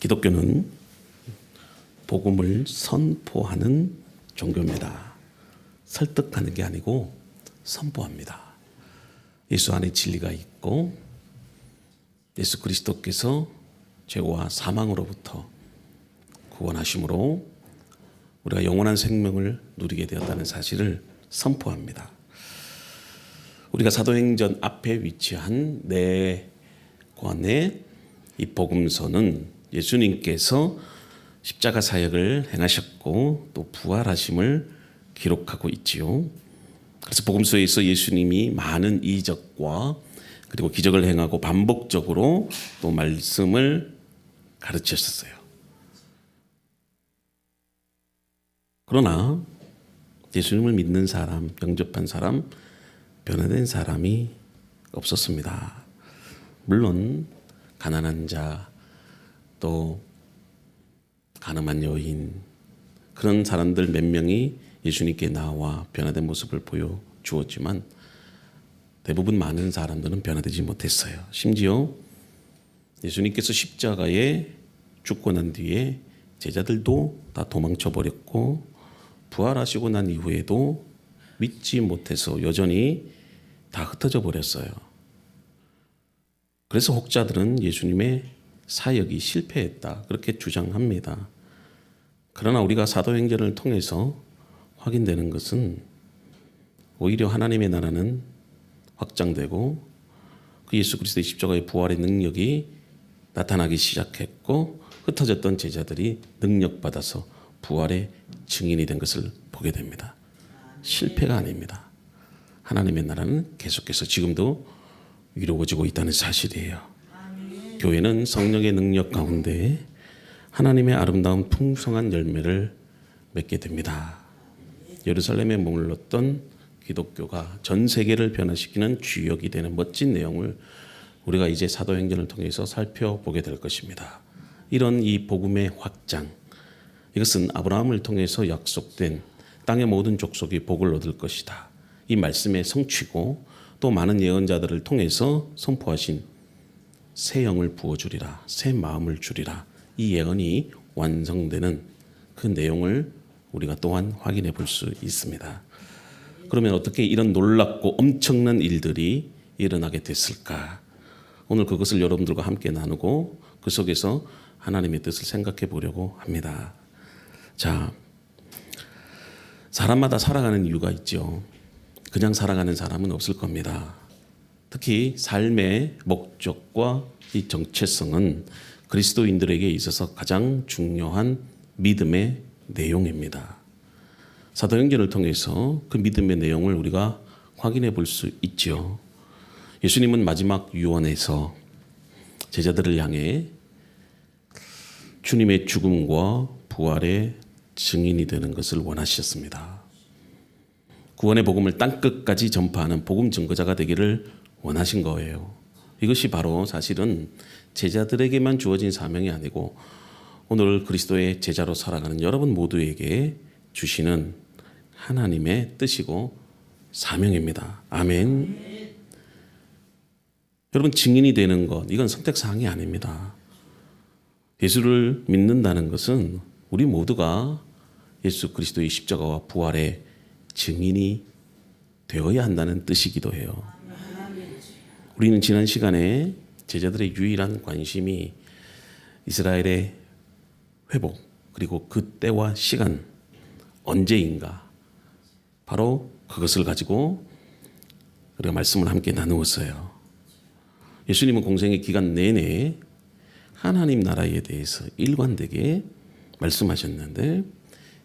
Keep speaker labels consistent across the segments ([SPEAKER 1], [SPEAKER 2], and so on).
[SPEAKER 1] 기독교는 복음을 선포하는 종교입니다. 설득하는 게 아니고 선포합니다. 예수 안에 진리가 있고 예수 그리스도께서 죄와 사망으로부터 구원하심으로 우리가 영원한 생명을 누리게 되었다는 사실을 선포합니다. 우리가 사도행전 앞에 위치한 네 권의 이 복음서는 예수님께서 십자가 사역을 행하셨고 또 부활하심을 기록하고 있지요. 그래서 복음서에서 예수님이 많은 이적과 그리고 기적을 행하고 반복적으로 또 말씀을 가르치셨어요. 그러나 예수님을 믿는 사람, 영접한 사람, 변화된 사람이 없었습니다. 물론 가난한 자, 또 가늠한 여인, 그런 사람들 몇 명이 예수님께 나와 변화된 모습을 보여주었지만 대부분 많은 사람들은 변화되지 못했어요. 심지어 예수님께서 십자가에 죽고 난 뒤에 제자들도 다 도망쳐 버렸고 부활하시고 난 이후에도 믿지 못해서 여전히 다 흩어져 버렸어요. 그래서 혹자들은 예수님의 사역이 실패했다 그렇게 주장합니다. 그러나 우리가 사도행전을 통해서 확인되는 것은 오히려 하나님의 나라는 확장되고 그 예수 그리스도의 십자가의 부활의 능력이 나타나기 시작했고 흩어졌던 제자들이 능력받아서 부활의 증인이 된 것을 보게 됩니다. 실패가 아닙니다. 하나님의 나라는 계속해서 지금도 이루어지고 있다는 사실이에요. 교회는 성령의 능력 가운데 하나님의 아름다운 풍성한 열매를 맺게 됩니다. 예루살렘에 머물렀던 기독교가 전 세계를 변화시키는 주역이 되는 멋진 내용을 우리가 이제 사도행전을 통해서 살펴보게 될 것입니다. 이런 이 복음의 확장, 이것은 아브라함을 통해서 약속된 땅의 모든 족속이 복을 얻을 것이다. 이 말씀의 성취고 또 많은 예언자들을 통해서 선포하신 새 영을 부어주리라, 새 마음을 주리라. 이 예언이 완성되는 그 내용을 우리가 또한 확인해 볼 수 있습니다. 그러면 어떻게 이런 놀랍고 엄청난 일들이 일어나게 됐을까? 오늘 그것을 여러분들과 함께 나누고 그 속에서 하나님의 뜻을 생각해 보려고 합니다. 자, 사람마다 살아가는 이유가 있죠. 그냥 살아가는 사람은 없을 겁니다. 특히 삶의 목적과 이 정체성은 그리스도인들에게 있어서 가장 중요한 믿음의 내용입니다. 사도행전을 통해서 그 믿음의 내용을 우리가 확인해 볼 수 있죠. 예수님은 마지막 유언에서 제자들을 향해 주님의 죽음과 부활의 증인이 되는 것을 원하셨습니다. 구원의 복음을 땅끝까지 전파하는 복음 증거자가 되기를 원하신 거예요. 이것이 바로 사실은 제자들에게만 주어진 사명이 아니고 오늘 그리스도의 제자로 살아가는 여러분 모두에게 주시는 하나님의 뜻이고 사명입니다. 아멘. 여러분, 증인이 되는 것, 이건 선택사항이 아닙니다. 예수를 믿는다는 것은 우리 모두가 예수 그리스도의 십자가와 부활의 증인이 되어야 한다는 뜻이기도 해요. 우리는 지난 시간에 제자들의 유일한 관심이 이스라엘의 회복, 그리고 그 때와 시간, 언제인가, 바로 그것을 가지고 우리가 말씀을 함께 나누었어요. 예수님은 공생의 기간 내내 하나님 나라에 대해서 일관되게 말씀하셨는데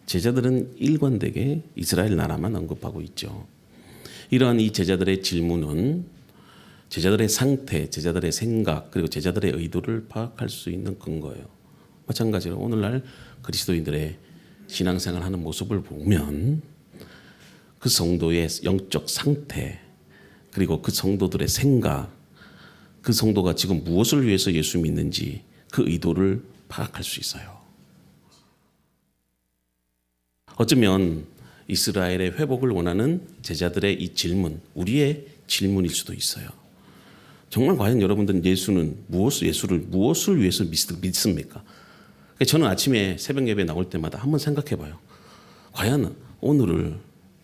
[SPEAKER 1] 제자들은 일관되게 이스라엘 나라만 언급하고 있죠. 이러한 이 제자들의 질문은 제자들의 상태, 제자들의 생각, 그리고 제자들의 의도를 파악할 수 있는 근거예요. 마찬가지로 오늘날 그리스도인들의 신앙생활 하는 모습을 보면 그 성도의 영적 상태, 그리고 그 성도들의 생각, 그 성도가 지금 무엇을 위해서 예수 믿는지 그 의도를 파악할 수 있어요. 어쩌면 이스라엘의 회복을 원하는 제자들의 이 질문, 우리의 질문일 수도 있어요. 정말 과연 여러분들은 예수를 무엇을 위해서 믿습니까? 저는 아침에 새벽 예배 나올 때마다 한번 생각해 봐요. 과연 오늘을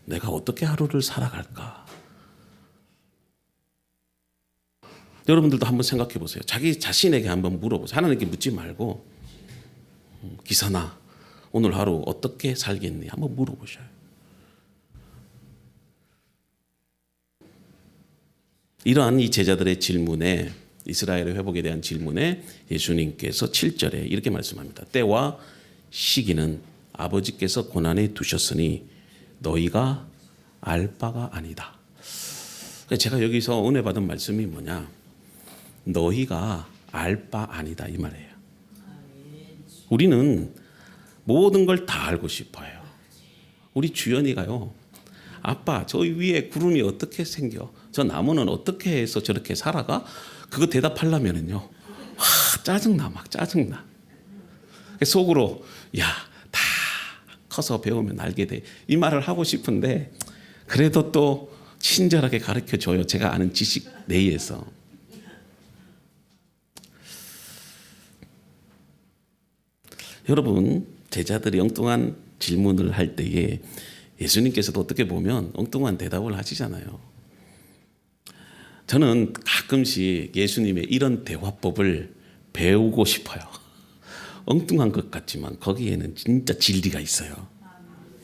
[SPEAKER 1] 내가 어떻게 하루를 살아갈까? 여러분들도 한번 생각해 보세요. 자기 자신에게 한번 물어보세요. 하나님께 묻지 말고 기사나 오늘 하루 어떻게 살겠니? 한번 물어보셔요. 이러한 이 제자들의 질문에, 이스라엘의 회복에 대한 질문에 예수님께서 7절에 이렇게 말씀합니다. 때와 시기는 아버지께서 고난에 두셨으니 너희가 알 바가 아니다. 제가 여기서 은혜 받은 말씀이 뭐냐? 너희가 알 바 아니다 이 말이에요. 우리는 모든 걸 다 알고 싶어요. 우리 주연이가요, 아빠 저 위에 구름이 어떻게 생겨? 저 나무는 어떻게 해서 저렇게 살아가? 그거 대답하려면은요, 짜증나, 막 짜증나. 속으로 야, 다 커서 배우면 알게 돼. 이 말을 하고 싶은데 그래도 또 친절하게 가르쳐 줘요. 제가 아는 지식 내에서. 여러분, 제자들이 엉뚱한 질문을 할 때에 예수님께서도 어떻게 보면 엉뚱한 대답을 하시잖아요. 저는 가끔씩 예수님의 이런 대화법을 배우고 싶어요. 엉뚱한 것 같지만 거기에는 진짜 진리가 있어요.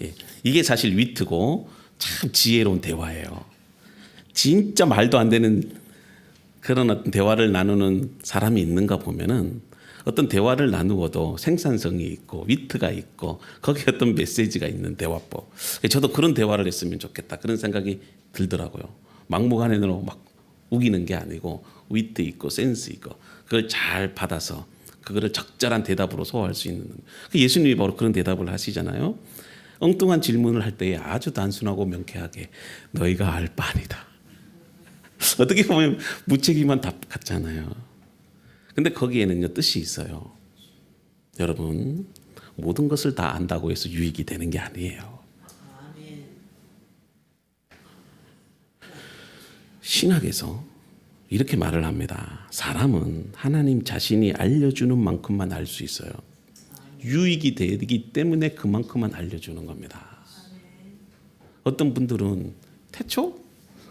[SPEAKER 1] 예, 이게 사실 위트고 참 지혜로운 대화예요. 진짜 말도 안 되는 그런 어떤 대화를 나누는 사람이 있는가 보면은 어떤 대화를 나누어도 생산성이 있고 위트가 있고 거기에 어떤 메시지가 있는 대화법. 저도 그런 대화를 했으면 좋겠다. 그런 생각이 들더라고요. 막무가내로 막 우기는 게 아니고 위트 있고 센스 있고 그걸 잘 받아서 그거를 적절한 대답으로 소화할 수 있는. 예수님이 바로 그런 대답을 하시잖아요. 엉뚱한 질문을 할 때에 아주 단순하고 명쾌하게 너희가 알 바 아니다. 어떻게 보면 무책임한 답 같잖아요. 근데 거기에는요 뜻이 있어요. 여러분, 모든 것을 다 안다고 해서 유익이 되는 게 아니에요. 신학에서 이렇게 말을 합니다. 사람은 하나님 자신이 알려주는 만큼만 알 수 있어요. 유익이 되기 때문에 그만큼만 알려주는 겁니다. 어떤 분들은 태초?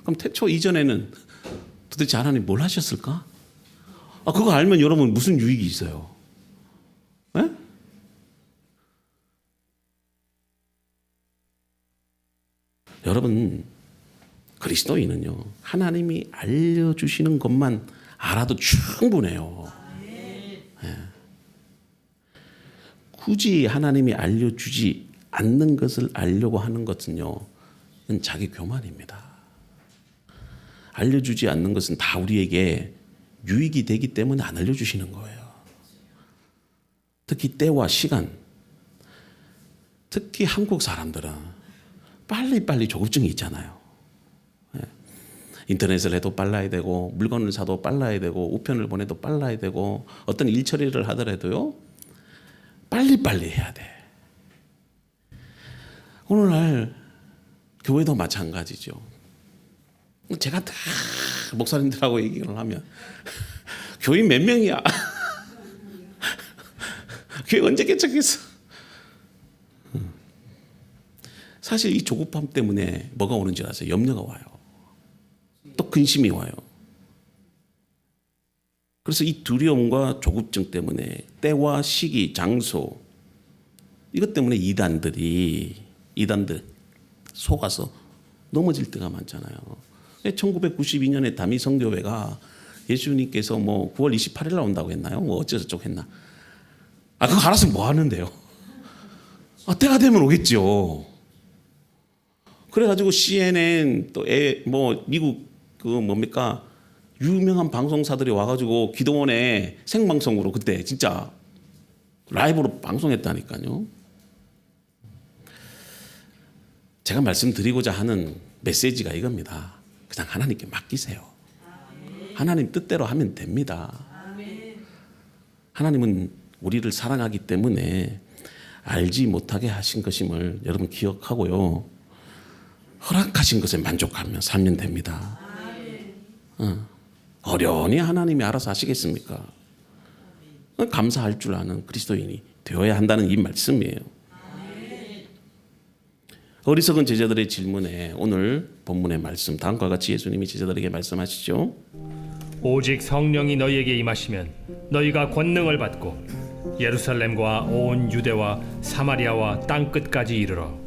[SPEAKER 1] 그럼 태초 이전에는 도대체 하나님 뭘 하셨을까? 그거 알면 여러분 무슨 유익이 있어요? 네? 여러분, 그리스도인은요 하나님이 알려주시는 것만 알아도 충분해요. 네. 굳이 하나님이 알려주지 않는 것을 알려고 하는 것은요, 그건 자기 교만입니다. 알려주지 않는 것은 다 우리에게 유익이 되기 때문에 안 알려주시는 거예요. 특히 때와 시간, 특히 한국 사람들은 빨리빨리 조급증이 있잖아요. 인터넷을 해도 빨라야 되고 물건을 사도 빨라야 되고 우편을 보내도 빨라야 되고 어떤 일 처리를 하더라도요 빨리빨리 해야 돼. 오늘날 교회도 마찬가지죠. 제가 다 목사님들하고 얘기를 하면 교인 몇 명이야? 교회 언제 개척했어? 사실 이 조급함 때문에 뭐가 오는 줄 아세요? 염려가 와요. 또 근심이 와요. 그래서 이 두려움과 조급증 때문에 때와 시기, 장소 이것 때문에 이단들 속아서 넘어질 때가 많잖아요. 1992년에 담이 성교회가 예수님께서 9월 28일 나온다고 했나요? 어쩌저쩌고 했나? 그거 알아서 뭐 하는데요? 때가 되면 오겠죠. 그래가지고 CNN 또 미국 유명한 방송사들이 와가지고 기도원에 생방송으로 그때 진짜 라이브로 방송했다니까요. 제가 말씀드리고자 하는 메시지가 이겁니다. 그냥 하나님께 맡기세요. 하나님 뜻대로 하면 됩니다. 하나님은 우리를 사랑하기 때문에 알지 못하게 하신 것임을 여러분 기억하고요. 허락하신 것에 만족하며 살면 됩니다. 어련히 하나님이 알아서 하시겠습니까? 감사할 줄 아는 그리스도인이 되어야 한다는 이 말씀이에요. 어리석은 제자들의 질문에 오늘 본문의 말씀 다음과 같이 예수님이 제자들에게 말씀하시죠.
[SPEAKER 2] 오직 성령이 너희에게 임하시면 너희가 권능을 받고 예루살렘과 온 유대와 사마리아와 땅 끝까지 이르러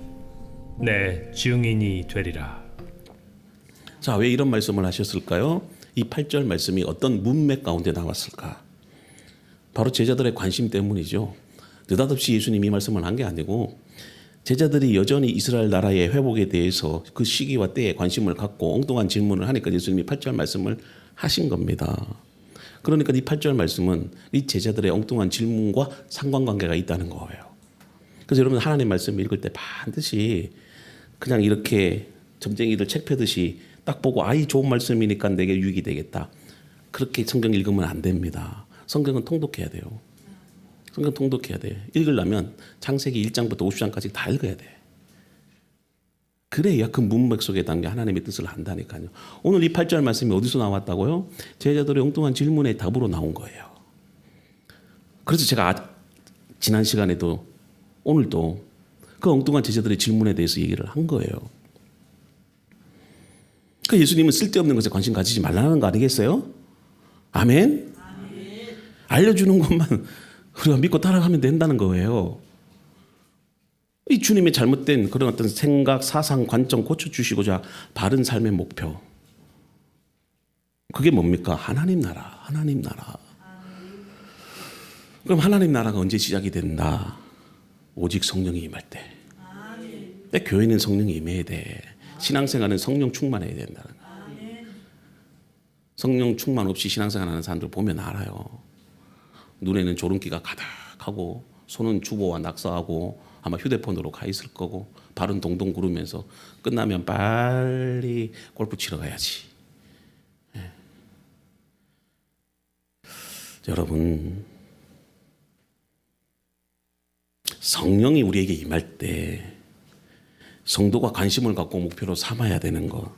[SPEAKER 2] 내 증인이 되리라.
[SPEAKER 1] 자, 왜 이런 말씀을 하셨을까요? 이 8절 말씀이 어떤 문맥 가운데 나왔을까? 바로 제자들의 관심 때문이죠. 느닷없이 예수님이 이 말씀을 한 게 아니고 제자들이 여전히 이스라엘 나라의 회복에 대해서 그 시기와 때에 관심을 갖고 엉뚱한 질문을 하니까 예수님이 8절 말씀을 하신 겁니다. 그러니까 이 8절 말씀은 이 제자들의 엉뚱한 질문과 상관관계가 있다는 거예요. 그래서 여러분 하나님 말씀 읽을 때 반드시 그냥 이렇게 점쟁이들 책 펴듯이 딱 보고 이 좋은 말씀이니까 내게 유익이 되겠다. 그렇게 성경 읽으면 안 됩니다. 성경은 통독해야 돼요. 성경 통독해야 돼. 읽으려면 창세기 1장부터 50장까지 다 읽어야 돼. 그래야 그 문맥 속에 담겨 하나님의 뜻을 안다니까요. 오늘 이 8절 말씀이 어디서 나왔다고요? 제자들의 엉뚱한 질문의 답으로 나온 거예요. 그래서 제가 지난 시간에도 오늘도 그 엉뚱한 제자들의 질문에 대해서 얘기를 한 거예요. 그 예수님은 쓸데없는 것에 관심 가지지 말라는 거 아니겠어요? 아멘? 알려주는 것만 우리가 믿고 따라가면 된다는 거예요. 이 주님의 잘못된 그런 어떤 생각, 사상, 관점 고쳐주시고자 바른 삶의 목표. 그게 뭡니까? 하나님 나라, 하나님 나라. 그럼 하나님 나라가 언제 시작이 된다? 오직 성령이 임할 때. 내 교회는 성령이 임해야 돼. 신앙생활은 성령 충만해야 된다는 거예요. 성령 충만 없이 신앙생활하는 사람들 보면 알아요. 눈에는 조른기가 가득하고 손은 주보와 낙서하고 아마 휴대폰으로 가 있을 거고 발은 동동 구르면서 끝나면 빨리 골프 치러 가야지. 네. 여러분 성령이 우리에게 임할 때 성도가 관심을 갖고 목표로 삼아야 되는 거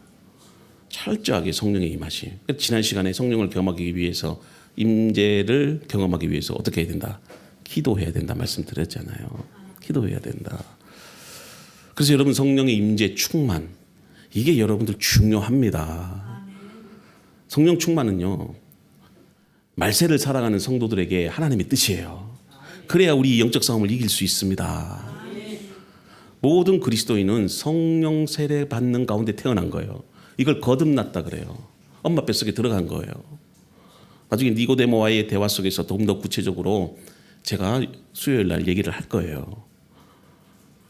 [SPEAKER 1] 철저하게 성령의 임하심. 지난 시간에 성령을 경험하기 위해서 임재를 경험하기 위해서 어떻게 해야 된다? 기도해야 된다 말씀드렸잖아요. 기도해야 된다. 그래서 여러분 성령의 임재 충만 이게 여러분들 중요합니다. 성령 충만은요 말세를 살아가는 성도들에게 하나님의 뜻이에요. 그래야 우리 영적 싸움을 이길 수 있습니다. 모든 그리스도인은 성령 세례 받는 가운데 태어난 거예요. 이걸 거듭났다 그래요. 엄마 뱃속에 들어간 거예요. 나중에 니고데모와의 대화 속에서 조금 더 구체적으로 제가 수요일 날 얘기를 할 거예요.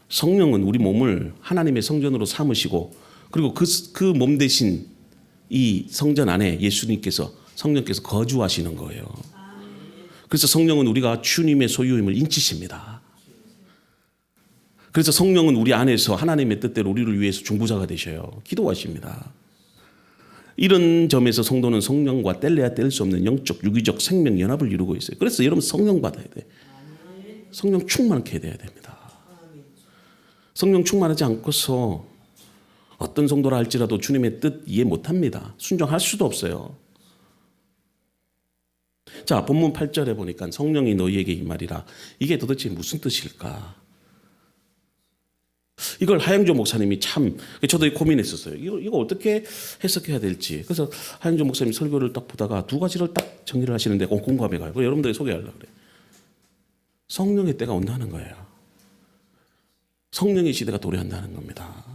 [SPEAKER 1] 성령은 우리 몸을 하나님의 성전으로 삼으시고 그리고 그 몸 대신 이 성전 안에 예수님께서 성령께서 거주하시는 거예요. 그래서 성령은 우리가 주님의 소유임을 인치십니다. 그래서 성령은 우리 안에서 하나님의 뜻대로 우리를 위해서 중보자가 되셔요. 기도하십니다. 이런 점에서 성도는 성령과 뗄래야 뗄 수 없는 영적, 유기적 생명 연합을 이루고 있어요. 그래서 여러분 성령 받아야 돼. 성령 충만케 돼야 됩니다. 성령 충만하지 않고서 어떤 성도라 할지라도 주님의 뜻 이해 못합니다. 순종할 수도 없어요. 자, 본문 8절에 보니까 성령이 너희에게 임하리라. 이게 도대체 무슨 뜻일까? 이걸 하영조 목사님이 참 저도 고민했었어요. 이거 어떻게 해석해야 될지. 그래서 하영조 목사님 설교를 딱 보다가 두 가지를 딱 정리를 하시는데 공감해 가요. 여러분들에게 소개하려고 그래요. 성령의 때가 온다는 거예요. 성령의 시대가 도래한다는 겁니다.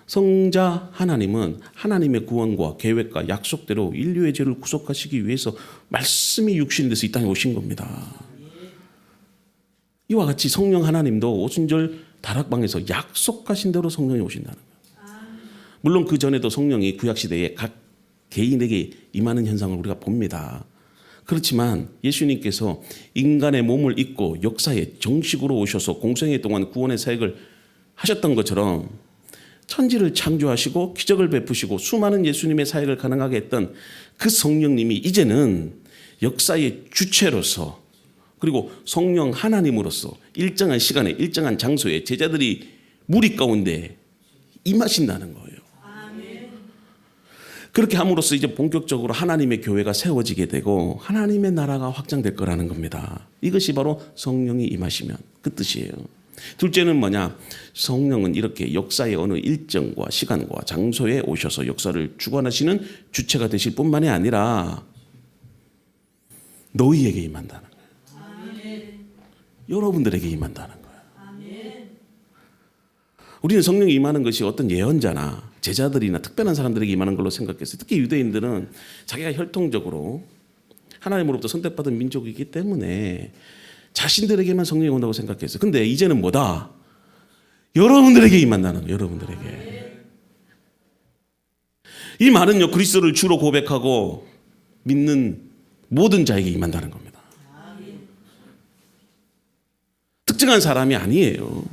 [SPEAKER 1] 성자 하나님은 하나님의 구원과 계획과 약속대로 인류의 죄를 구속하시기 위해서 말씀이 육신돼서 이 땅에 오신 겁니다. 이와 같이 성령 하나님도 오순절 다락방에서 약속하신 대로 성령이 오신다는 거예요. 물론 그 전에도 성령이 구약시대에 각 개인에게 임하는 현상을 우리가 봅니다. 그렇지만 예수님께서 인간의 몸을 입고 역사에 정식으로 오셔서 공생애 동안 구원의 사역을 하셨던 것처럼 천지를 창조하시고 기적을 베푸시고 수많은 예수님의 사역을 가능하게 했던 그 성령님이 이제는 역사의 주체로서 그리고 성령 하나님으로서 일정한 시간에 일정한 장소에 제자들이 무리 가운데 임하신다는 거예요. 그렇게 함으로써 이제 본격적으로 하나님의 교회가 세워지게 되고 하나님의 나라가 확장될 거라는 겁니다. 이것이 바로 성령이 임하시면 그 뜻이에요. 둘째는 뭐냐? 성령은 이렇게 역사의 어느 일정과 시간과 장소에 오셔서 역사를 주관하시는 주체가 되실 뿐만이 아니라 너희에게 임한다는 거예요. 아멘. 여러분들에게 임한다는 거예요. 아멘. 우리는 성령이 임하는 것이 어떤 예언자나 제자들이나 특별한 사람들에게 임하는 걸로 생각했어요. 특히 유대인들은 자기가 혈통적으로 하나님으로부터 선택받은 민족이기 때문에 자신들에게만 성령이 온다고 생각했어요. 근데 이제는 뭐다? 여러분들에게 임한다는 거예요. 여러분들에게. 이 말은요, 그리스도를 주로 고백하고 믿는 모든 자에게 임한다는 겁니다. 특정한 사람이 아니에요.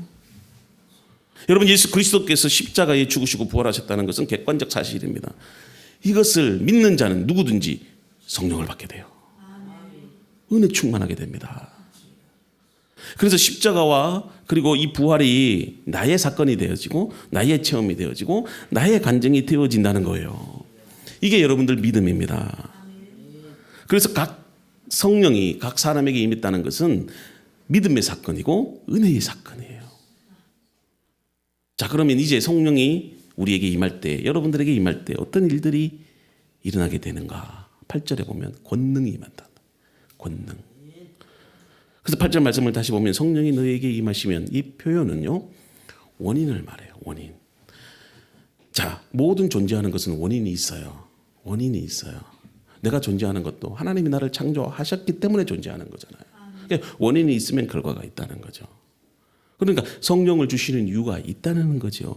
[SPEAKER 1] 여러분, 예수 그리스도께서 십자가에 죽으시고 부활하셨다는 것은 객관적 사실입니다. 이것을 믿는 자는 누구든지 성령을 받게 돼요. 은혜 충만하게 됩니다. 그래서 십자가와 그리고 이 부활이 나의 사건이 되어지고 나의 체험이 되어지고 나의 간증이 되어진다는 거예요. 이게 여러분들 믿음입니다. 그래서 각 성령이 각 사람에게 임했다는 것은 믿음의 사건이고 은혜의 사건이에요. 자, 그러면 이제 성령이 우리에게 임할 때, 여러분들에게 임할 때 어떤 일들이 일어나게 되는가? 8절에 보면 권능이 임한다. 권능. 그래서 8절 말씀을 다시 보면 성령이 너희에게 임하시면, 이 표현은요, 원인을 말해요. 원인. 자, 모든 존재하는 것은 원인이 있어요. 원인이 있어요. 내가 존재하는 것도 하나님이 나를 창조하셨기 때문에 존재하는 거잖아요. 그러니까 원인이 있으면 결과가 있다는 거죠. 그러니까 성령을 주시는 이유가 있다는 거죠.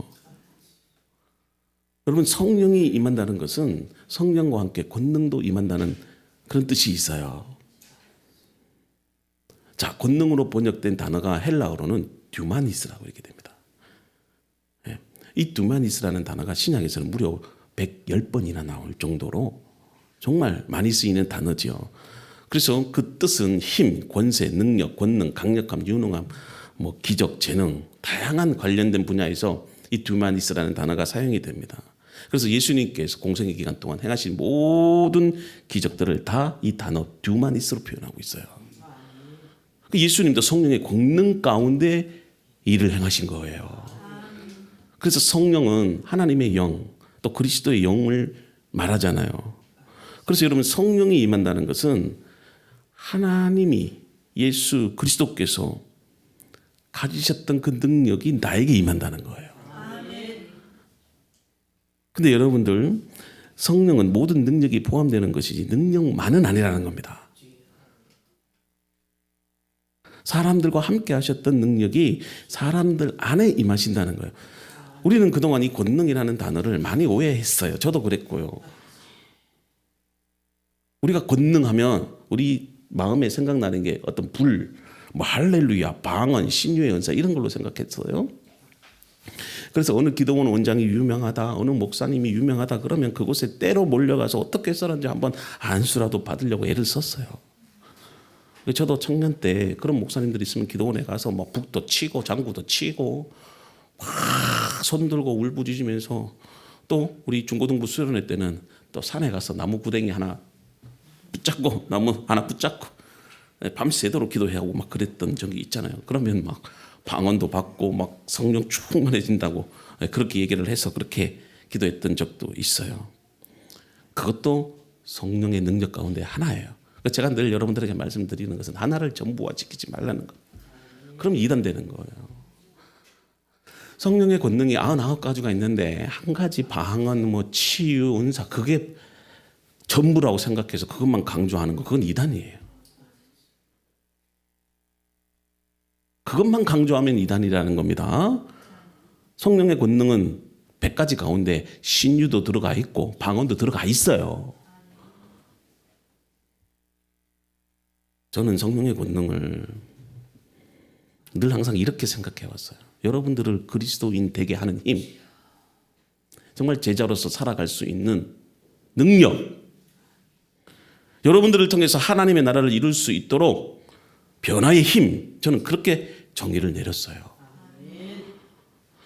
[SPEAKER 1] 여러분, 성령이 임한다는 것은 성령과 함께 권능도 임한다는 그런 뜻이 있어요. 자, 권능으로 번역된 단어가 헬라어로는 듀마니스라고 이렇게 됩니다. 이 듀마니스라는 단어가 신약에서는 무려 110번이나 나올 정도로 정말 많이 쓰이는 단어죠. 그래서 그 뜻은 힘, 권세, 능력, 권능, 강력함, 유능함, 뭐 기적, 재능, 다양한 관련된 분야에서 이 듀마니스라는 단어가 사용이 됩니다. 그래서 예수님께서 공생의 기간 동안 행하신 모든 기적들을 다 이 단어 듀마니스로 표현하고 있어요. 예수님도 성령의 권능 가운데 일을 행하신 거예요. 그래서 성령은 하나님의 영, 또 그리스도의 영을 말하잖아요. 그래서 여러분, 성령이 임한다는 것은 하나님이, 예수 그리스도께서 가지셨던 그 능력이 나에게 임한다는 거예요. 근데 여러분들, 성령은 모든 능력이 포함되는 것이지 능력만은 아니라는 겁니다. 사람들과 함께 하셨던 능력이 사람들 안에 임하신다는 거예요. 우리는 그동안 이 권능이라는 단어를 많이 오해했어요. 저도 그랬고요. 우리가 권능하면 우리 마음에 생각나는 게 어떤 불, 뭐 할렐루야, 방언, 신유의 은사 이런 걸로 생각했어요. 그래서 어느 기도원 원장이 유명하다, 어느 목사님이 유명하다 그러면 그곳에 때로 몰려가서 어떻게 써는지 한번 안수라도 받으려고 애를 썼어요. 저도 청년 때 그런 목사님들이 있으면 기도원에 가서 막 북도 치고 장구도 치고 막 손들고 울부짖으면서, 또 우리 중고등부 수련회 때는 또 산에 가서 나무 구덩이 하나 붙잡고 나무 하나 붙잡고 밤새도록 기도하고 막 그랬던 적이 있잖아요. 그러면 막 방언도 받고 막 성령 충만해진다고 그렇게 얘기를 해서 그렇게 기도했던 적도 있어요. 그것도 성령의 능력 가운데 하나예요. 제가 늘 여러분들에게 말씀드리는 것은 하나를 전부와 지키지 말라는 거. 그럼 이단되는 거예요. 성령의 권능이 99가지가 있는데 한 가지 방언, 뭐 치유, 은사, 그게 전부라고 생각해서 그것만 강조하는 거, 그건 이단이에요. 그것만 강조하면 이단이라는 겁니다. 성령의 권능은 100가지 가운데 신유도 들어가 있고 방언도 들어가 있어요. 저는 성령의 권능을 늘 항상 이렇게 생각해 왔어요. 여러분들을 그리스도인 되게 하는 힘, 정말 제자로서 살아갈 수 있는 능력, 여러분들을 통해서 하나님의 나라를 이룰 수 있도록 변화의 힘, 저는 그렇게 정의를 내렸어요.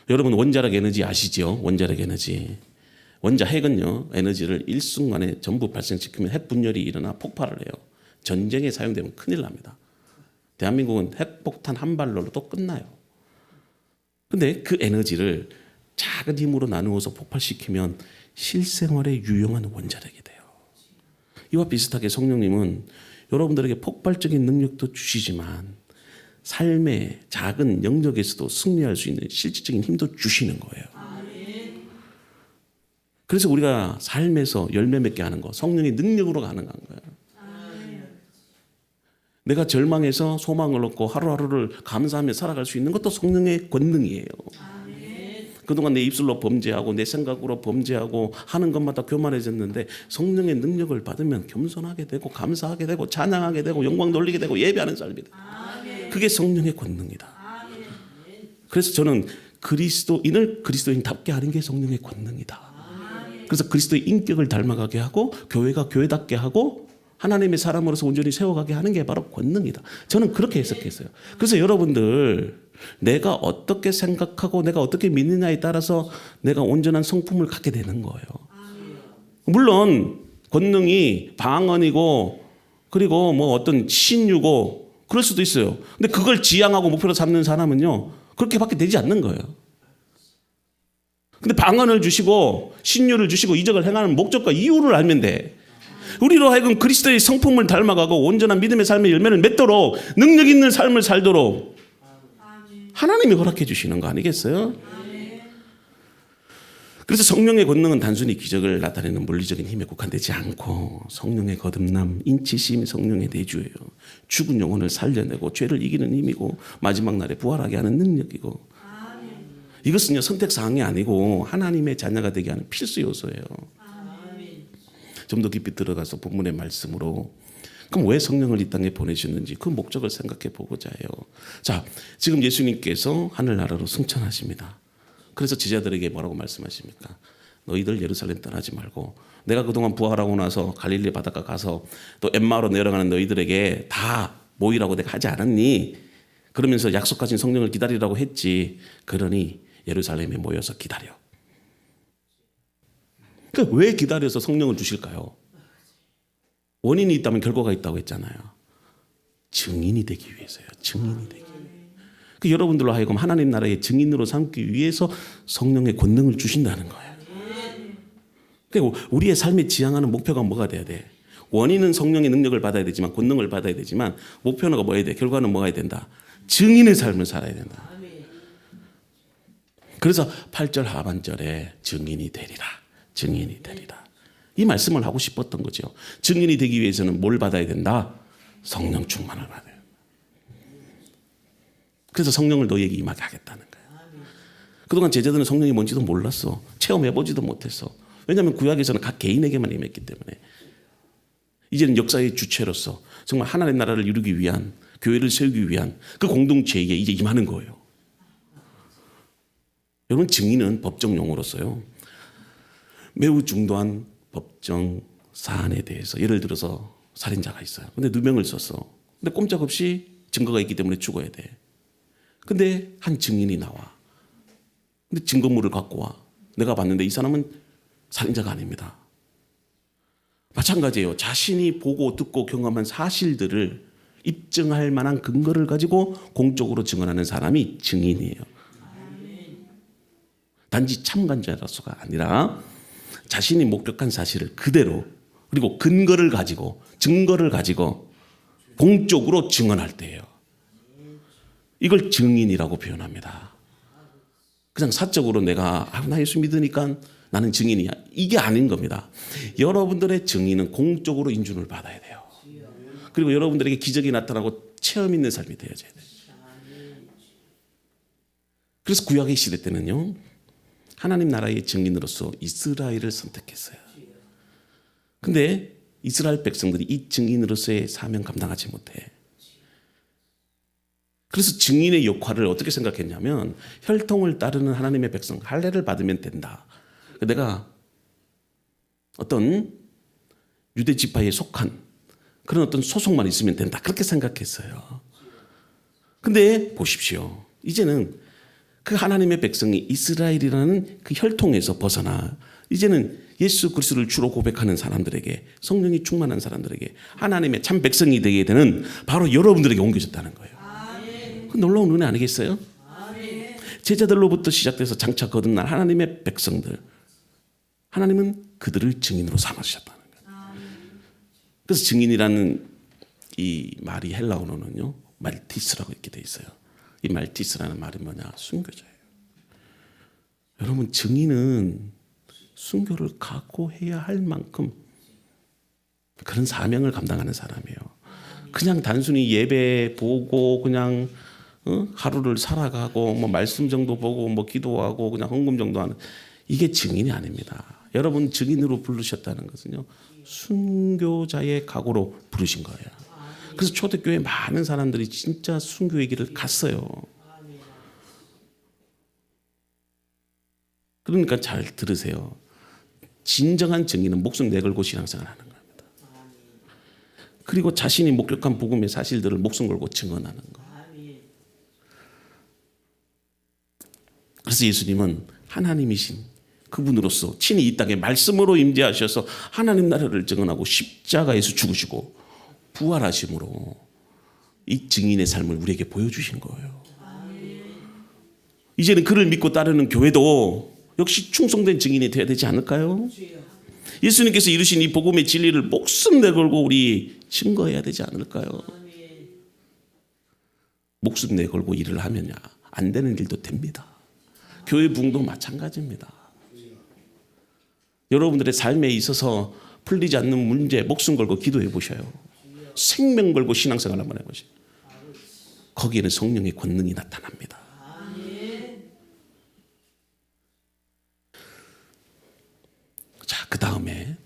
[SPEAKER 1] 여러분, 원자력 에너지 아시죠? 원자력 에너지. 원자 핵은요, 에너지를 일순간에 전부 발생시키면 핵 분열이 일어나 폭발을 해요. 전쟁에 사용되면 큰일 납니다. 대한민국은 핵폭탄 한 발로도 끝나요. 근데 그 에너지를 작은 힘으로 나누어서 폭발시키면 실생활에 유용한 원자력이 돼요. 이와 비슷하게 성령님은 여러분들에게 폭발적인 능력도 주시지만 삶의 작은 영역에서도 승리할 수 있는 실질적인 힘도 주시는 거예요. 그래서 우리가 삶에서 열매 맺게 하는 거, 성령의 능력으로 가능한 거예요. 내가 절망해서 소망을 얻고 하루하루를 감사하며 살아갈 수 있는 것도 성령의 권능이에요. 그동안 내 입술로 범죄하고 내 생각으로 범죄하고 하는 것마다 교만해졌는데 성령의 능력을 받으면 겸손하게 되고 감사하게 되고 찬양하게 되고 영광 돌리게 되고 예배하는 삶이 돼요. 그게 성령의 권능이다. 그래서 저는 그리스도인을 그리스도인답게 하는 게 성령의 권능이다. 그래서 그리스도의 인격을 닮아가게 하고 교회가 교회답게 하고 하나님의 사람으로서 온전히 세워가게 하는 게 바로 권능이다. 저는 그렇게 해석했어요. 그래서 여러분들 내가 어떻게 생각하고 내가 어떻게 믿느냐에 따라서 내가 온전한 성품을 갖게 되는 거예요. 물론 권능이 방언이고 그리고 뭐 어떤 신유고 그럴 수도 있어요. 근데 그걸 지향하고 목표로 삼는 사람은요, 그렇게밖에 되지 않는 거예요. 근데 방언을 주시고 신유를 주시고 이적을 행하는 목적과 이유를 알면 돼. 우리로 하여금 그리스도의 성품을 닮아가고 온전한 믿음의 삶의 열매를 맺도록 능력 있는 삶을 살도록 하나님이 허락해 주시는 거 아니겠어요? 그래서 성령의 권능은 단순히 기적을 나타내는 물리적인 힘에 국한되지 않고 성령의 거듭남, 인치심, 성령의 내주예요. 죽은 영혼을 살려내고 죄를 이기는 힘이고 마지막 날에 부활하게 하는 능력이고, 이것은요 선택사항이 아니고 하나님의 자녀가 되게 하는 필수 요소예요. 좀 더 깊이 들어가서 본문의 말씀으로, 그럼 왜 성령을 이 땅에 보내셨는지 그 목적을 생각해 보고자 해요. 자, 지금 예수님께서 하늘나라로 승천하십니다. 그래서 제자들에게 뭐라고 말씀하십니까? 너희들 예루살렘 떠나지 말고 내가 그동안 부활하고 나서 갈릴리 바닷가 가서 또 엠마오로 내려가는 너희들에게 다 모이라고 내가 하지 않았니? 그러면서 약속하신 성령을 기다리라고 했지. 그러니 예루살렘에 모여서 기다려. 그러니까 왜 기다려서 성령을 주실까요? 원인이 있다면 결과가 있다고 했잖아요. 증인이 되기 위해서요. 증인이 되기 위해서. 그 여러분들로 하여금 하나님 나라의 증인으로 삼기 위해서 성령의 권능을 주신다는 거예요. 그러니까 우리의 삶에 지향하는 목표가 뭐가 돼야 돼? 원인은 성령의 능력을 받아야 되지만, 권능을 받아야 되지만, 목표는 뭐야 돼? 결과는 뭐가 해야 된다? 증인의 삶을 살아야 된다. 그래서 8절 하반절에 증인이 되리라. 증인이 되리라. 이 말씀을 하고 싶었던 거죠. 증인이 되기 위해서는 뭘 받아야 된다? 성령 충만을 받아야 된다. 그래서 성령을 너희에게 임하게 하겠다는 거예요. 그동안 제자들은 성령이 뭔지도 몰랐어. 체험해보지도 못했어. 왜냐하면 구약에서는 각 개인에게만 임했기 때문에. 이제는 역사의 주체로서 정말 하나님의 나라를 이루기 위한, 교회를 세우기 위한 그 공동체에게 이제 임하는 거예요. 여러분, 증인은 법정 용어로서요, 매우 중도한 법정 사안에 대해서, 예를 들어서 살인자가 있어요. 근데 누명을 썼어. 근데 꼼짝없이 증거가 있기 때문에 죽어야 돼. 근데 한 증인이 나와. 근데 증거물을 갖고 와. 내가 봤는데 이 사람은 살인자가 아닙니다. 마찬가지예요. 자신이 보고 듣고 경험한 사실들을 입증할 만한 근거를 가지고 공적으로 증언하는 사람이 증인이에요. 단지 참관자로서가 아니라 자신이 목격한 사실을 그대로, 그리고 근거를 가지고, 증거를 가지고 공적으로 증언할 때예요. 이걸 증인이라고 표현합니다. 그냥 사적으로 내가 나 예수 믿으니까 나는 증인이야, 이게 아닌 겁니다. 여러분들의 증인은 공적으로 인준을 받아야 돼요. 그리고 여러분들에게 기적이 나타나고 체험 있는 삶이 되어져야 돼요. 그래서 구약의 시대 때는요, 하나님 나라의 증인으로서 이스라엘을 선택했어요. 근데 이스라엘 백성들이 이 증인으로서의 사명 감당하지 못해. 그래서 증인의 역할을 어떻게 생각했냐면, 혈통을 따르는 하나님의 백성, 할례를 받으면 된다. 내가 어떤 유대 지파에 속한 그런 어떤 소속만 있으면 된다, 그렇게 생각했어요. 근데 보십시오. 이제는 그 하나님의 백성이 이스라엘이라는 그 혈통에서 벗어나 이제는 예수 그리스도를 주로 고백하는 사람들에게, 성령이 충만한 사람들에게 하나님의 참 백성이 되게 되는 바로 여러분들에게 옮겨졌다는 거예요. 그 놀라운 은혜 아니겠어요? 제자들로부터 시작돼서 장차 거듭날 하나님의 백성들, 하나님은 그들을 증인으로 삼으셨다는 거예요. 그래서 증인이라는 이 말이 헬라어로는요 말티스라고 이렇게 돼 있어요. 이 말티스라는 말이 뭐냐? 순교자예요. 여러분, 증인은 순교를 각오해야 할 만큼 그런 사명을 감당하는 사람이에요. 그냥 단순히 예배 보고 그냥 하루를 살아가고 뭐 말씀 정도 보고 뭐 기도하고 그냥 헌금 정도 하는, 이게 증인이 아닙니다. 여러분, 증인으로 부르셨다는 것은요 순교자의 각오로 부르신 거예요. 그래서 초대교회 많은 사람들이 진짜 순교의 길을 갔어요. 그러니까 잘 들으세요. 진정한 증인은 목숨 내걸고 신앙생활을 하는 겁니다. 그리고 자신이 목격한 복음의 사실들을 목숨 걸고 증언하는 거. 그래서 예수님은 하나님이신 그분으로서 친히 이 땅에 말씀으로 임재하셔서 하나님 나라를 증언하고 십자가에서 죽으시고 부활하심으로 이 증인의 삶을 우리에게 보여주신 거예요. 이제는 그를 믿고 따르는 교회도 역시 충성된 증인이 되어야 되지 않을까요? 예수님께서 이루신 이 복음의 진리를 목숨 내걸고 우리 증거해야 되지 않을까요? 목숨 내걸고 일을 하면야 안 되는 일도 됩니다. 교회 부흥도 마찬가지입니다. 여러분들의 삶에 있어서 풀리지 않는 문제 목숨 걸고 기도해 보셔요. 생명 걸고 신앙생활 한번 해보세요. 거기에는 성령의 권능이 나타납니다. 자, 그 다음에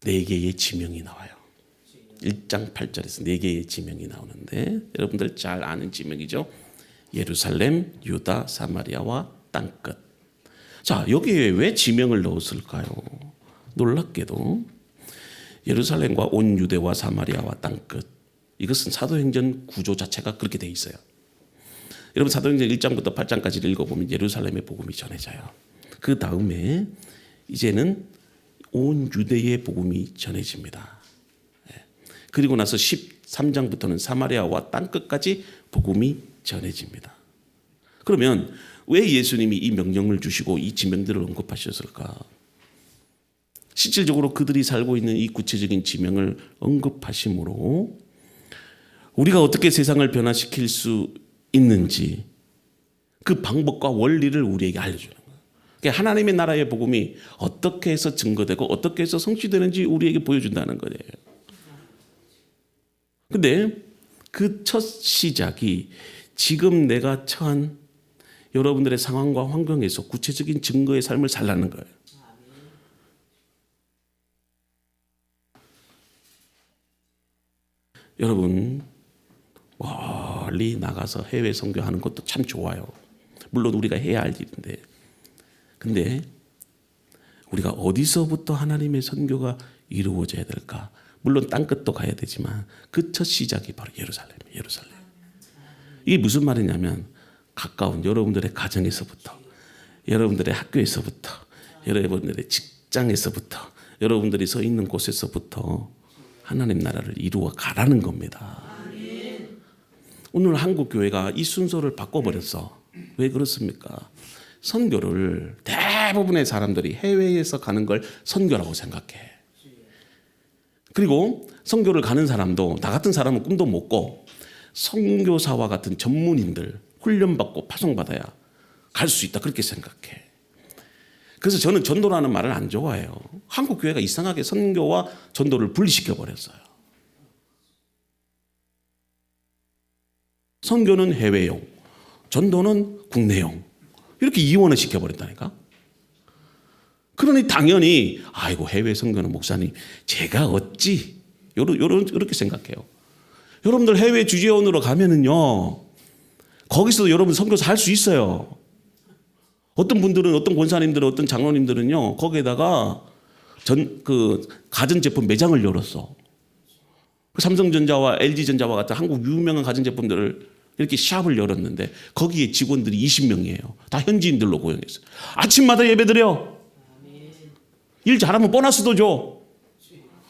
[SPEAKER 1] 4개의 지명이 나와요. 1장 8절에서 4개의 지명이 나오는데 여러분들 잘 아는 지명이죠. 예루살렘, 유다, 사마리아와 땅끝. 자, 여기에 왜 지명을 넣었을까요? 놀랍게도 예루살렘과 온 유대와 사마리아와 땅끝, 이것은 사도행전 구조 자체가 그렇게 돼 있어요. 여러분, 사도행전 1장부터 8장까지를 읽어보면 예루살렘의 복음이 전해져요. 그 다음에 이제는 온 유대의 복음이 전해집니다. 그리고 나서 13장부터는 사마리아와 땅끝까지 복음이 전해집니다. 그러면 왜 예수님이 이 명령을 주시고 이 지명들을 언급하셨을까? 실질적으로 그들이 살고 있는 이 구체적인 지명을 언급하심으로 우리가 어떻게 세상을 변화시킬 수 있는지 그 방법과 원리를 우리에게 알려주는 거예요. 그러니까 하나님의 나라의 복음이 어떻게 해서 증거되고 어떻게 해서 성취되는지 우리에게 보여준다는 거예요. 근데 그 첫 시작이 지금 내가 처한 여러분들의 상황과 환경에서 구체적인 증거의 삶을 살라는 거예요. 여러분, 멀리 나가서 해외 선교하는 것도 참 좋아요. 물론 우리가 해야 할 일인데, 근데 우리가 어디서부터 하나님의 선교가 이루어져야 될까? 물론 땅끝도 가야 되지만 그 첫 시작이 바로 예루살렘이에요. 예루살렘. 이게 무슨 말이냐면 가까운 여러분들의 가정에서부터, 여러분들의 학교에서부터, 여러분들의 직장에서부터, 여러분들이 서 있는 곳에서부터 하나님 나라를 이루어 가라는 겁니다. 오늘 한국 교회가 이 순서를 바꿔버렸어. 왜 그렇습니까? 선교를 대부분의 사람들이 해외에서 가는 걸 선교라고 생각해. 그리고 선교를 가는 사람도 나 같은 사람은 꿈도 못 꿔. 선교사와 같은 전문인들 훈련받고 파송받아야 갈 수 있다 그렇게 생각해. 그래서 저는 전도라는 말을 안 좋아해요. 한국 교회가 이상하게 선교와 전도를 분리시켜 버렸어요. 선교는 해외용, 전도는 국내용, 이렇게 이원을 시켜버렸다니까. 그러니 당연히 아이고 해외 선교는 목사님 제가 어찌 이렇게 생각해요. 여러분들 해외 주재원으로 가면은요 거기서도 여러분 선교사 할 수 있어요. 어떤 분들은, 어떤 권사님들은, 어떤 장로님들은요 거기에다가 가전제품 매장을 열었어. 삼성전자와 LG전자와 같은 한국 유명한 가전제품들을 이렇게 샵을 열었는데 거기에 직원들이 20명이에요. 다 현지인들로 고용했어요. 아침마다 예배드려. 일 잘하면 보너스도 줘.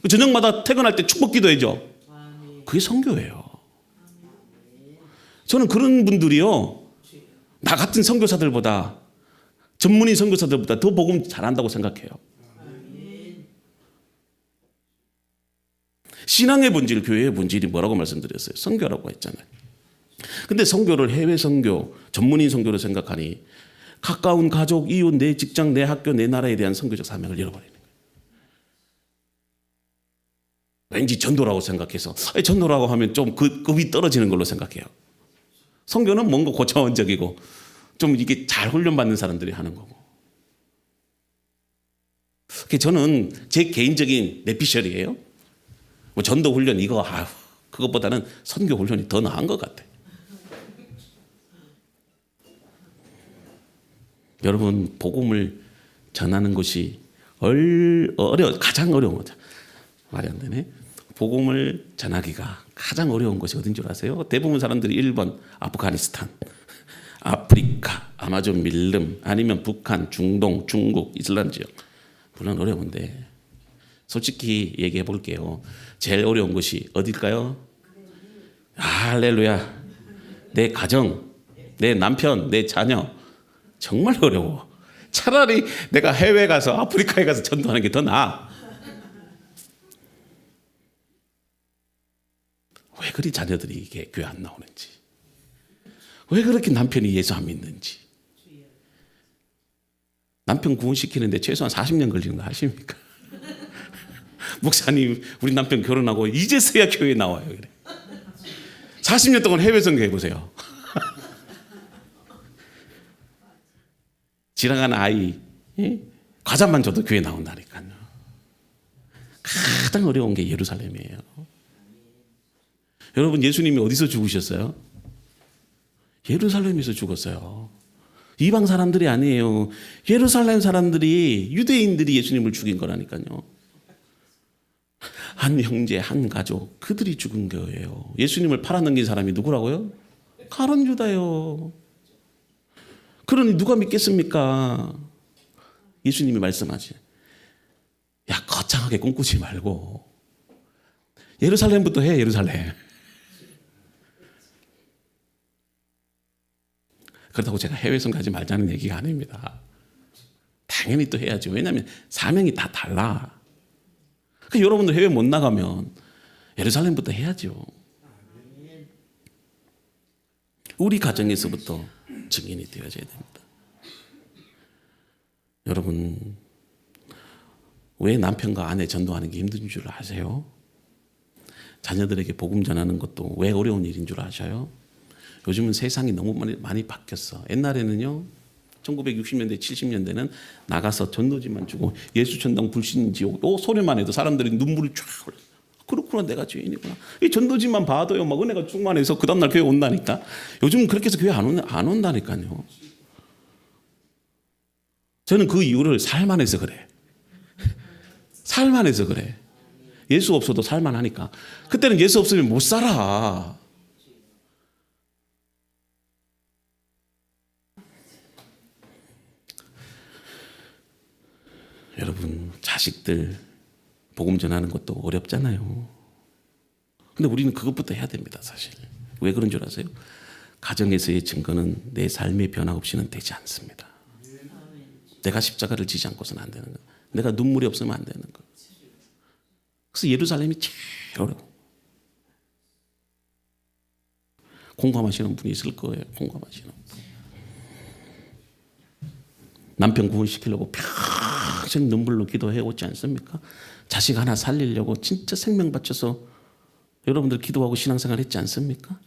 [SPEAKER 1] 저녁마다 퇴근할 때 축복기도 해줘. 그게 선교예요. 저는 그런 분들이요, 나 같은 선교사들보다, 전문인 선교사들보다 더 복음 잘한다고 생각해요. 신앙의 본질, 교회의 본질이 뭐라고 말씀드렸어요? 선교라고 했잖아요. 근데 선교를 해외 선교, 전문인 선교로 생각하니 가까운 가족, 이웃, 내 직장, 내 학교, 내 나라에 대한 선교적 사명을 잃어버리는 거예요. 왠지 전도라고 생각해서 전도라고 하면 좀 급이 떨어지는 걸로 생각해요. 선교는 뭔가 고차원적이고 좀 이게 잘 훈련받는 사람들이 하는 거고. 저는 제 개인적인 내피셜이에요. 뭐 전도 훈련 이거 그것보다는 선교 훈련이 더 나은 것 같아. 여러분, 복음을 전하는 것이 가장 어려운 거죠. 말이 안 되네. 복음을 전하기가 가장 어려운 것이 어딘 줄 아세요? 대부분 사람들이 1번 아프가니스탄, 아프리카, 아마존 밀림, 아니면 북한, 중동, 중국, 이슬람 지역. 물론 어려운데 솔직히 얘기해 볼게요. 제일 어려운 것이 어딜까요? 할렐루야. 내 가정, 내 남편, 내 자녀. 정말 어려워. 차라리 내가 해외 가서 아프리카에 가서 전도하는 게 더 나아. 왜 그리 자녀들이 이게 교회 안 나오는지, 왜 그렇게 남편이 예수 안 믿는지. 남편 구원시키는데 최소한 40년 걸리는 거 아십니까? 목사님, 우리 남편 결혼하고 이제서야 교회에 나와요. 그래. 40년 동안 해외 선교해 보세요. 지나간 아이 과자만 줘도 교회 나온다니까요. 가장 어려운 게 예루살렘이에요. 여러분, 예수님이 어디서 죽으셨어요? 예루살렘에서 죽었어요. 이방 사람들이 아니에요. 예루살렘 사람들이, 유대인들이 예수님을 죽인 거라니까요. 한 형제, 한 가족, 그들이 죽은 거예요. 예수님을 팔아넘긴 사람이 누구라고요? 가룟 유다요. 그러니 누가 믿겠습니까? 예수님이 말씀하지. 야, 거창하게 꿈꾸지 말고 예루살렘부터 해. 예루살렘. 그렇다고 제가 해외선 가지 말자는 얘기가 아닙니다. 당연히 또 해야죠. 왜냐하면 사명이 다 달라. 그러니까 여러분들 해외 못 나가면 예루살렘부터 해야죠. 우리 가정에서부터 증인이 되어져야 됩니다. 여러분, 왜 남편과 아내 전도하는 게 힘든 줄 아세요? 자녀들에게 복음 전하는 것도 왜 어려운 일인 줄 아셔요? 요즘은 세상이 너무 많이 바뀌었어. 옛날에는요, 1960년대, 70년대는 나가서 전도지만 주고 예수 전당 불신 지옥, 소리만 해도 사람들이 눈물이 쫙 흘러. 그렇구나, 내가 죄인이구나. 이 전도지만 봐도요, 막 은혜가 충만해서 그 다음날 교회 온다니까. 요즘은 그렇게 해서 교회 안 온다니까요. 저는 그 이유를 살만해서 그래. 살만해서 그래. 예수 없어도 살만하니까. 그때는 예수 없으면 못 살아. 여러분, 자식들 복음 전하는 것도 어렵잖아요. 근데 우리는 그것부터 해야 됩니다, 사실. 왜 그런 줄 아세요? 가정에서의 증거는 내 삶의 변화 없이는 되지 않습니다. 내가 십자가를 지지 않고서는 안 되는 거. 내가 눈물이 없으면 안 되는 거. 그래서 예루살렘이 제일 어려워. 공감하시는 분이 있을 거예요. 공감하시는 분. 남편 구원시키려고 평생 눈물로 기도해 오지 않습니까? 자식 하나 살리려고 진짜 생명 바쳐서 여러분들 기도하고 신앙생활 했지 않습니까?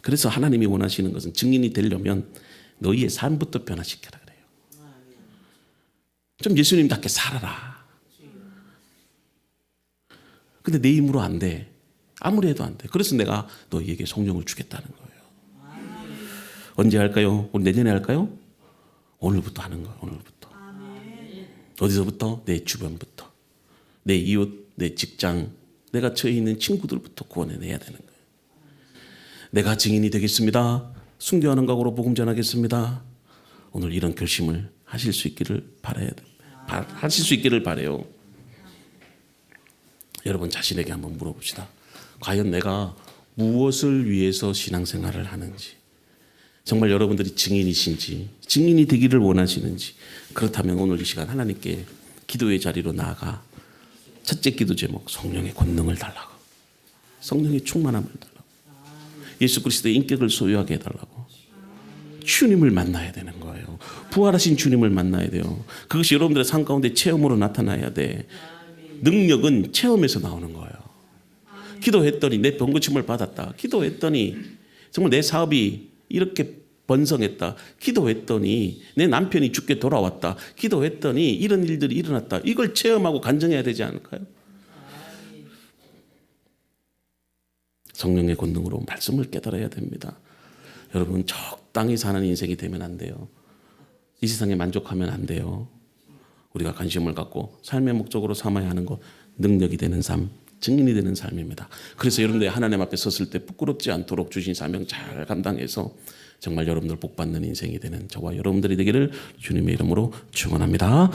[SPEAKER 1] 그래서 하나님이 원하시는 것은 증인이 되려면 너희의 삶부터 변화시켜라 그래요. 좀 예수님답게 살아라. 근데 내 힘으로 안 돼. 아무리 해도 안 돼. 그래서 내가 너희에게 성령을 주겠다는 거예요. 언제 할까요? 우리 내년에 할까요? 오늘부터 하는 거예요. 오늘부터. 어디서부터? 내 주변부터. 내 이웃, 내 직장, 내가 처해 있는 친구들부터 구원해내야 되는 거예요. 내가 증인이 되겠습니다. 순교하는 각오로 복음 전하겠습니다. 오늘 이런 결심을 하실 수 있기를 하실 수 있기를 바래요. 여러분 자신에게 한번 물어봅시다. 과연 내가 무엇을 위해서 신앙생활을 하는지, 정말 여러분들이 증인이신지, 증인이 되기를 원하시는지, 그렇다면 오늘 이 시간 하나님께 기도의 자리로 나아가 첫째 기도 제목, 성령의 권능을 달라고, 성령의 충만함을 달라고, 예수 그리스도의 인격을 소유하게 해달라고, 주님을 만나야 되는 거예요. 부활하신 주님을 만나야 돼요. 그것이 여러분들의 삶 가운데 체험으로 나타나야 돼. 능력은 체험에서 나오는 거예요. 기도했더니 내 병 고침을 받았다. 기도했더니 정말 내 사업이 이렇게 번성했다. 기도했더니 내 남편이 죽게 돌아왔다. 기도했더니 이런 일들이 일어났다. 이걸 체험하고 간증해야 되지 않을까요? 성령의 권능으로 말씀을 깨달아야 됩니다. 여러분 적당히 사는 인생이 되면 안 돼요. 이 세상에 만족하면 안 돼요. 우리가 관심을 갖고 삶의 목적으로 삼아야 하는 것, 능력이 되는 삶, 증인이 되는 삶입니다. 그래서 여러분들 하나님 앞에 섰을 때 부끄럽지 않도록 주신 사명 잘 감당해서 정말 여러분들 복 받는 인생이 되는 저와 여러분들이 되기를 주님의 이름으로 축원합니다.